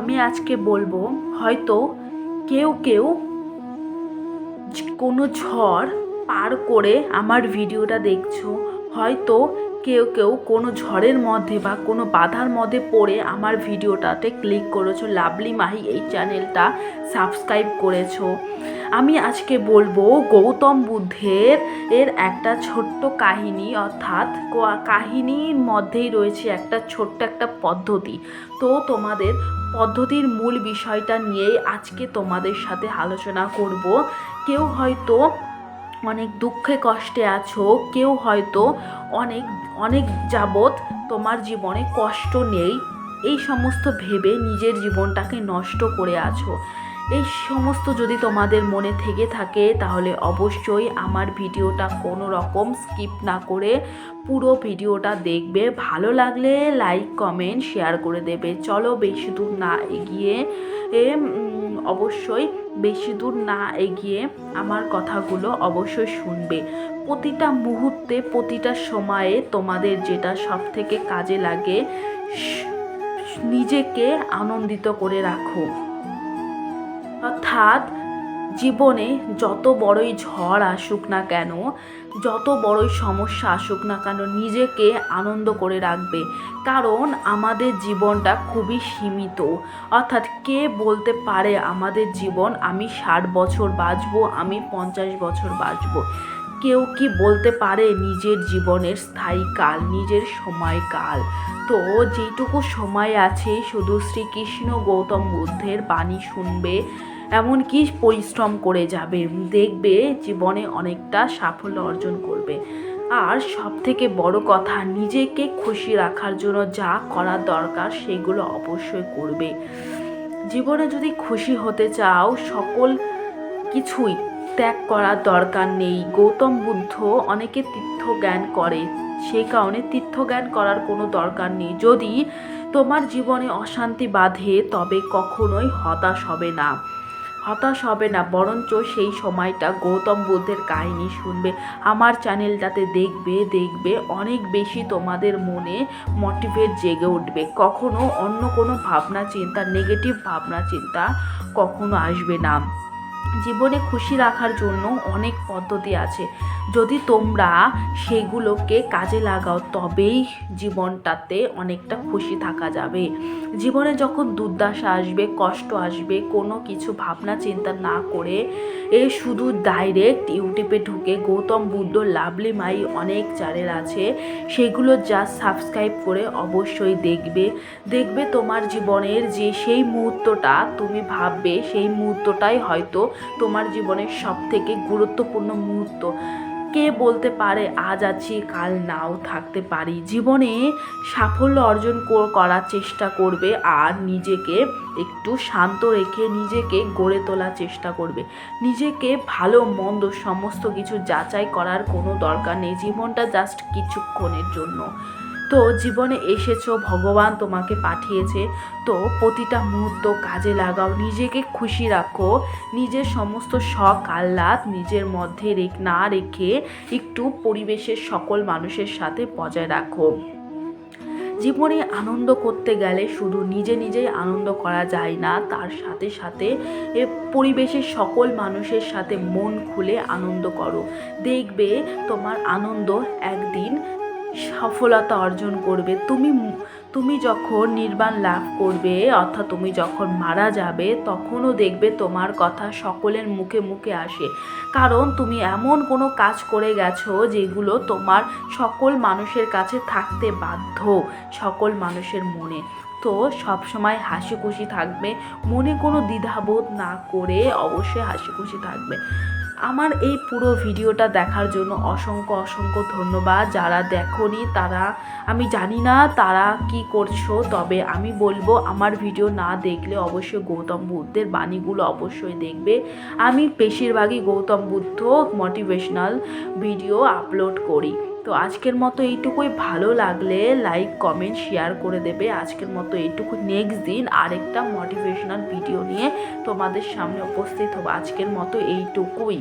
আমি আজকে বলবো, হয়তো কেউ কেউ কোনো ঝড় পার করে আমার ভিডিওটা দেখছো, হয়তো কেউ কেউ কোনো ঝড়ের মধ্যে বা কোনো বাধার মধ্যে পড়ে আমার ভিডিওটাতে ক্লিক করেছো, লাভলি মাহি এই চ্যানেলটা সাবস্ক্রাইব করেছো। আমি আজকে বলবো গৌতম বুদ্ধের একটা ছোট্ট কাহিনী, অর্থাৎ কাহিনীর মধ্যেই রয়েছে একটা ছোট্ট একটা পদ্ধতি। তো তোমাদের পদ্ধতির মূল বিষয়টা নিয়েই আজকে তোমাদের সাথে আলোচনা করব। কেউ হয়তো অনেক দুঃখে কষ্টে আছো, কেউ হয়তো অনেক অনেক যাবৎ তোমার জীবনে কষ্ট নেই, এই সমস্ত ভেবে নিজের জীবনটাকে নষ্ট করে আছো। এই সমস্ত যদি তোমাদের মনে থেকে থাকে তাহলে অবশ্যই আমার ভিডিওটা কোনো রকম স্কিপ না করে পুরো ভিডিওটা দেখবে। ভালো লাগলে লাইক কমেন্ট শেয়ার করে দেবে। চলো বেশি দূর না এগিয়ে বেশি দূর না এগিয়ে আমার কথাগুলো অবশ্যই শুনবে। প্রতিটা মুহূর্তে প্রতিটা সময়ে তোমাদের যেটা সব থেকে কাজে লাগে, নিজেকে আনন্দিত করে রাখো। অর্থাৎ জীবনে যত বড়ই ঝড় আসুক না কেন, যত বড়ই সমস্যা আসুক না কেন, নিজেকে আনন্দ করে রাখবে। কারণ আমাদের জীবনটা খুবই সীমিত। অর্থাৎ কে বলতে পারে আমাদের জীবন আমি 60 বছর বাঁচবো, আমি 50 বছর বাঁচবো? কেউ কি বলতে পারে নিজের জীবনের স্থায়ীকাল, নিজের সময়কাল? তো যেটুকু সময় আছে শুধু শ্রীকৃষ্ণ গৌতম বুদ্ধের বাণী শুনবে, এমনকি পরিশ্রম করে যাবে, দেখবে জীবনে অনেকটা সাফল্য অর্জন করবে। আর সব থেকে বড় কথা, নিজেকে খুশি রাখার জন্য যা করার দরকার সেগুলো অবশ্যই করবে। জীবনে যদি খুশি হতে চাও, সকল কিছুই ত্যাগ করার দরকার নেই। গৌতম বুদ্ধ অনেকে তীর্থজ্ঞান করে, সেই কারণে তীর্থজ্ঞান করার কোনো দরকার নেই। যদি তোমার জীবনে অশান্তি বাঁধে তবে কখনোই হতাশ হবে না, বরঞ্চ সেই সময়টা গৌতম বুদ্ধের কাহিনী শুনবে, আমার চ্যানেলটাতে দেখবে অনেক বেশি তোমাদের মনে মোটিভেট জেগে উঠবে। কখনো অন্য কোনো ভাবনা চিন্তা, নেগেটিভ ভাবনা চিন্তা কখনো আসবে না। জীবনে খুশি রাখার জন্য অনেক পদ্ধতি আছে, যদি তোমরা সেগুলোকে কাজে লাগাও তবেই জীবনটাতে অনেকটা খুশি থাকা যাবে। জীবনে যখন দুর্দশা আসবে, কষ্ট আসবে, কোনো কিছু ভাবনা চিন্তা না করে শুধু ডাইরেক্ট ইউটিউবে ঢুকে গৌতম বুদ্ধ লাভলি মাই অনেক চ্যানেল আছে, সেগুলো জাস্ট সাবস্ক্রাইব করে অবশ্যই দেখবে তোমার জীবনের যে সেই মুহূর্তটা তুমি ভাববে, সেই মুহূর্তটাই হয়তো তোমার জীবনের সব থেকে গুরুত্বপূর্ণ মুহূর্ত। কে বলতে পারে আজ আছি কাল নাও থাকতে পারি। জীবনে সাফল্য অর্জন করার চেষ্টা করবে, আর নিজেকে একটু শান্ত রেখে নিজেকে গড়ে তোলার চেষ্টা করবে। নিজেকে ভালো মন্দ সমস্ত কিছু যাচাই করার কোনো দরকার নেই, জীবনটা জাস্ট কিছুক্ষণের জন্য। তো জীবনে এসেছো, ভগবান তোমাকে পাঠিয়েছে, তো প্রতিটা মুহূর্ত কাজে লাগাও, নিজেকে খুশি রাখো। নিজের সমস্ত শখ আহ্লাদ নিজের মধ্যে না রেখে একটু পরিবেশের সকল মানুষের সাথে বজায় রাখো। জীবনে আনন্দ করতে গেলে শুধু নিজেই আনন্দ করা যায় না, তার সাথে সাথে পরিবেশের সকল মানুষের সাথে মন খুলে আনন্দ করো। দেখবে তোমার আনন্দ একদিন সফলতা অর্জন করবে। তুমি যখন নির্বাণ লাভ করবে, অর্থাৎ তুমি যখন মারা যাবে, তখনও দেখবে তোমার কথা সকলের মুখে মুখে আসে। কারণ তুমি এমন কোনো কাজ করে গেছো যেগুলো তোমার সকল মানুষের কাছে থাকতে বাধ্য, সকল মানুষের মনে। তো সবসময় হাসি খুশি থাকবে, মনে কোনো দ্বিধাবোধ না করে অবশ্যই হাসি খুশি থাকবে। আমার এই পুরো ভিডিওটা দেখার জন্য অসংখ্য ধন্যবাদ। যারা দেখোনি তারা, আমি জানি না তারা কি করছো, তবে আমি বলবো আমার ভিডিও না দেখলে অবশ্যই গৌতম বুদ্ধের বাণীগুলো অবশ্যই দেখবে। আমি বেশিরভাগই Gautam Buddha motivational video upload করি। তো আজকের মতো এইটুকুই, ভালো লাগলে লাইক কমেন্ট শেয়ার করে দেবে। আজকের মতো এইটুকু, নেক্সট দিন আরেকটা মোটিভেশনাল ভিডিও নিয়ে তোমাদের সামনে উপস্থিত হবো। আজকের মতো এইটুকুই।